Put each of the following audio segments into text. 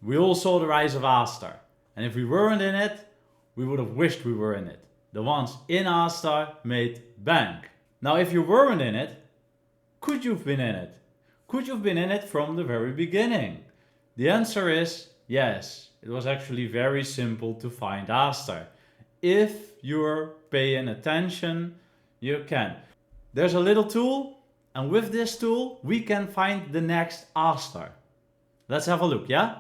We all saw the rise of Aster, and if we weren't in it, we would have wished we were in it. The ones in Aster made bank. Now if you weren't in it, could you have been in it? Could you have been in it from the very beginning? The answer is yes. It was actually very simple to find Aster. If you're paying attention, you can. There's a little tool, and with this tool, we can find the next Aster. Let's have a look, yeah?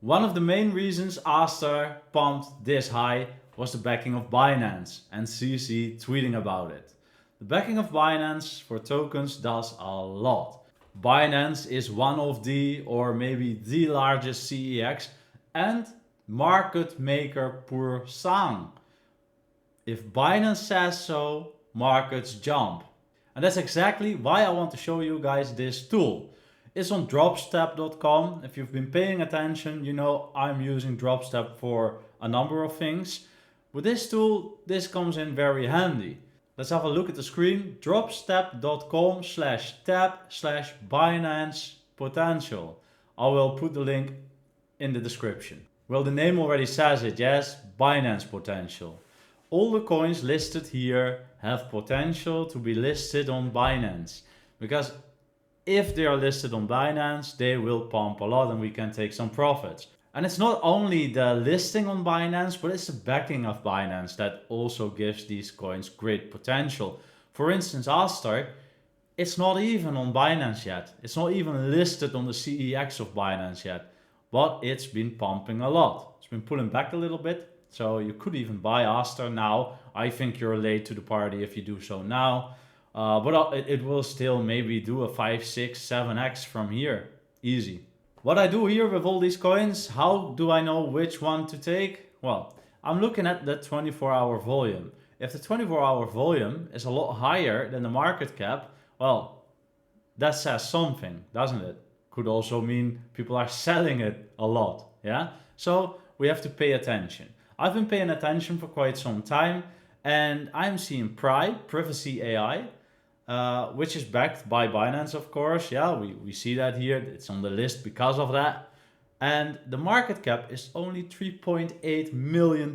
One of the main reasons Aster pumped this high was the backing of Binance and CC tweeting about it. The backing of Binance for tokens does a lot. Binance is one of the, or maybe the largest CEX and market maker pur sang. If Binance says so, markets jump. And that's exactly why I want to show you guys this tool. It's on DropStep.com. If you've been paying attention, you know I'm using DropStep for a number of things. With this tool, this comes in very handy. Let's have a look at the screen. dropstep.com/tab/Binance Potential. I will put the link in the description. Well, the name already says it, yes, Binance Potential. All the coins listed here have potential to be listed on Binance, because if they are listed on Binance, they will pump a lot and we can take some profits. And it's not only the listing on Binance, but it's the backing of Binance that also gives these coins great potential. For instance, Aster, it's not even on Binance yet. It's not even listed on the CEX of Binance yet, but it's been pumping a lot. It's been pulling back a little bit, so you could even buy Aster now. I think you're late to the party if you do so now. But it will still maybe do a 5, 6, 7x from here. Easy. What I do here with all these coins, how do I know which one to take? Well, I'm looking at the 24-hour volume. If the 24-hour volume is a lot higher than the market cap, well, that says something, doesn't it? Could also mean people are selling it a lot, yeah? So we have to pay attention. I've been paying attention for quite some time, and I'm seeing PRAI, Privasea AI, which is backed by Binance, of course. Yeah, we see that here. It's on the list because of that. And the market cap is only $3.8 million,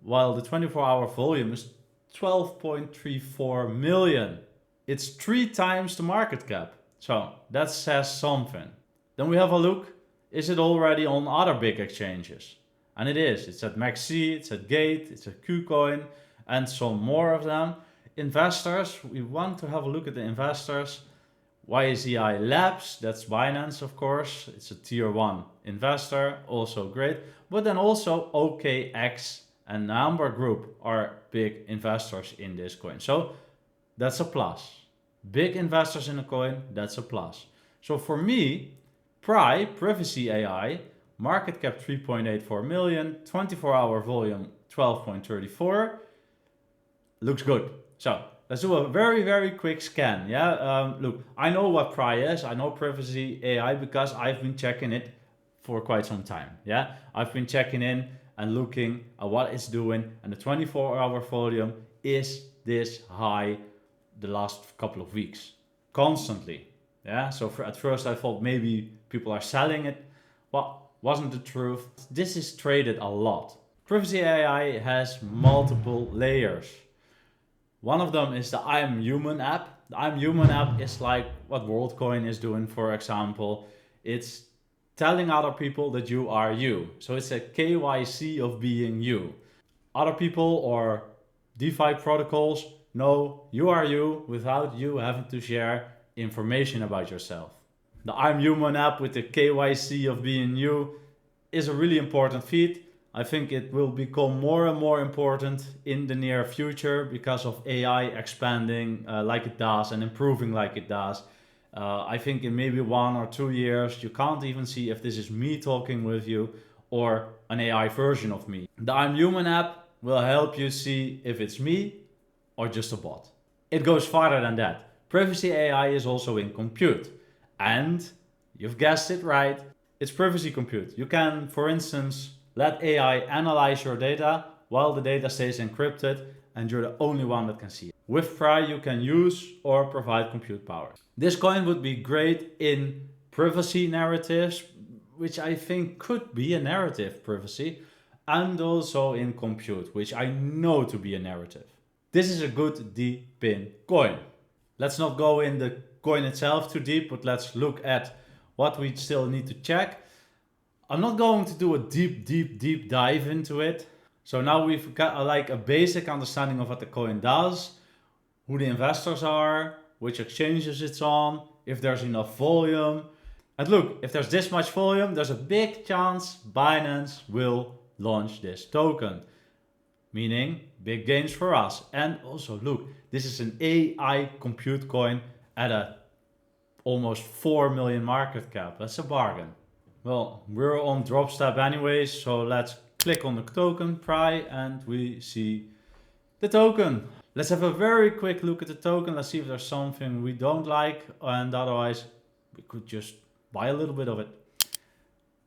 while the 24-hour volume is 12.34 million. It's 3 times the market cap. So that says something. Then we have a look. Is it already on other big exchanges? And it is. It's at MaxC, it's at Gate, it's at KuCoin, and some more of them. Investors, we want to have a look at the investors. YZI Labs, that's Binance, of course. It's a tier 1 investor, also great. But then also OKX and Amber Group are big investors in this coin. So that's a plus. Big investors in a coin, that's a plus. So for me, PRAI, Privasea AI, market cap 3.84 million, 24-hour volume 12.34, looks good. So let's do a very, very quick scan. Yeah, look, I know what PRAI is. I know Privasea AI because I've been checking it for quite some time. Yeah, I've been checking in and looking at what it's doing, and the 24-hour volume is this high the last couple of weeks, constantly. Yeah, so at first I thought maybe people are selling it. Well, wasn't the truth. This is traded a lot. Privasea AI has multiple layers. One of them is the I'm Human app. The I'm Human app is like what WorldCoin is doing, for example. It's telling other people that you are you. So it's a KYC of being you. Other people or DeFi protocols know you are you without you having to share information about yourself. The I'm Human app with the KYC of being you is a really important feat. I think it will become more and more important in the near future because of AI expanding like it does and improving like it does. I think in maybe 1 or 2 years, you can't even see if this is me talking with you or an AI version of me. The I'm Human app will help you see if it's me or just a bot. It goes farther than that. Privasea AI is also in compute. And you've guessed it right, it's privacy compute. You can, for instance, let AI analyze your data while the data stays encrypted and you're the only one that can see it. With PRAI you can use or provide compute power. This coin would be great in privacy narratives, which I think could be a narrative privacy, and also in compute, which I know to be a narrative. This is a good deep in coin. Let's not go in the coin itself too deep, but let's look at what we still need to check. I'm not going to do a deep dive into it. So now we've got like a basic understanding of what the coin does, who the investors are, which exchanges it's on, if there's enough volume. And look, if there's this much volume, there's a big chance Binance will launch this token. Meaning big gains for us. And also look, this is an AI compute coin at a almost 4 million market cap. That's a bargain. Well, we're on DropStep anyways, so let's click on the token PRAI and we see the token. Let's have a very quick look at the token. Let's see if there's something we don't like, and otherwise we could just buy a little bit of it.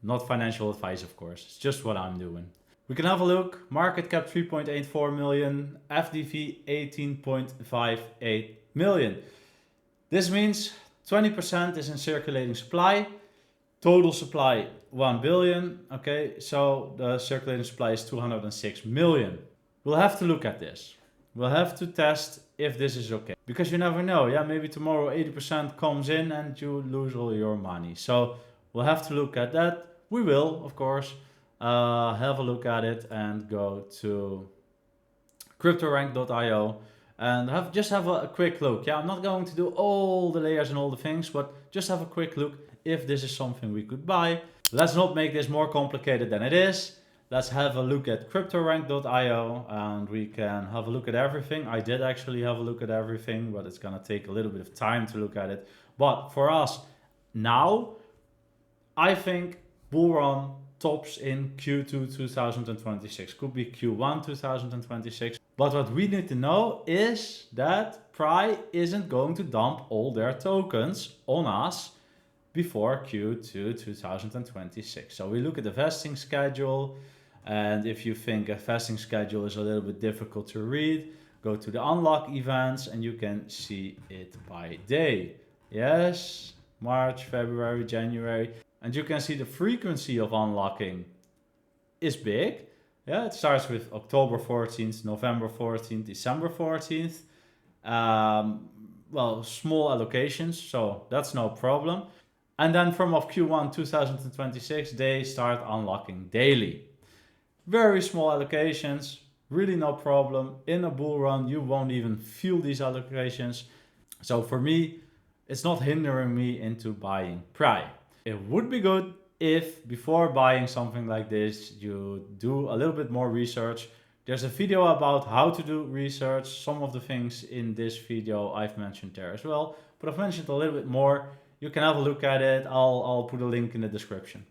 Not financial advice, of course. It's just what I'm doing. We can have a look. Market cap 3.84 million, FDV 18.58 million. This means 20% is in circulating supply. Total supply 1 billion. Okay, so the circulating supply is 206 million. We'll have to look at this. We'll have to test if this is okay. Because you never know. Yeah, maybe tomorrow 80% comes in and you lose all your money. So we'll have to look at that. We will, of course, have a look at it and go to cryptorank.io and just have a quick look. Yeah, I'm not going to do all the layers and all the things, but just have a quick look if this is something we could buy. Let's not make this more complicated than it is. Let's have a look at cryptorank.io and we can have a look at everything. I did actually have a look at everything, but it's gonna take a little bit of time to look at it. But for us now, I think bull run tops in Q2 2026. Could be Q1 2026. But what we need to know is that PRAI isn't going to dump all their tokens on us before Q2 2026. So we look at the vesting schedule, and if you think a vesting schedule is a little bit difficult to read, go to the unlock events and you can see it by day. Yes, March, February, January. And you can see the frequency of unlocking is big. Yeah, it starts with October 14th, November 14th, December 14th. Well, small allocations, so that's no problem. And then from Q1 2026, they start unlocking daily. Very small allocations, really no problem. In a bull run, you won't even feel these allocations. So for me, it's not hindering me into buying PRAI. It would be good if before buying something like this, you do a little bit more research. There's a video about how to do research. Some of the things in this video I've mentioned there as well, but I've mentioned a little bit more. You can have a look at it. I'll put a link in the description.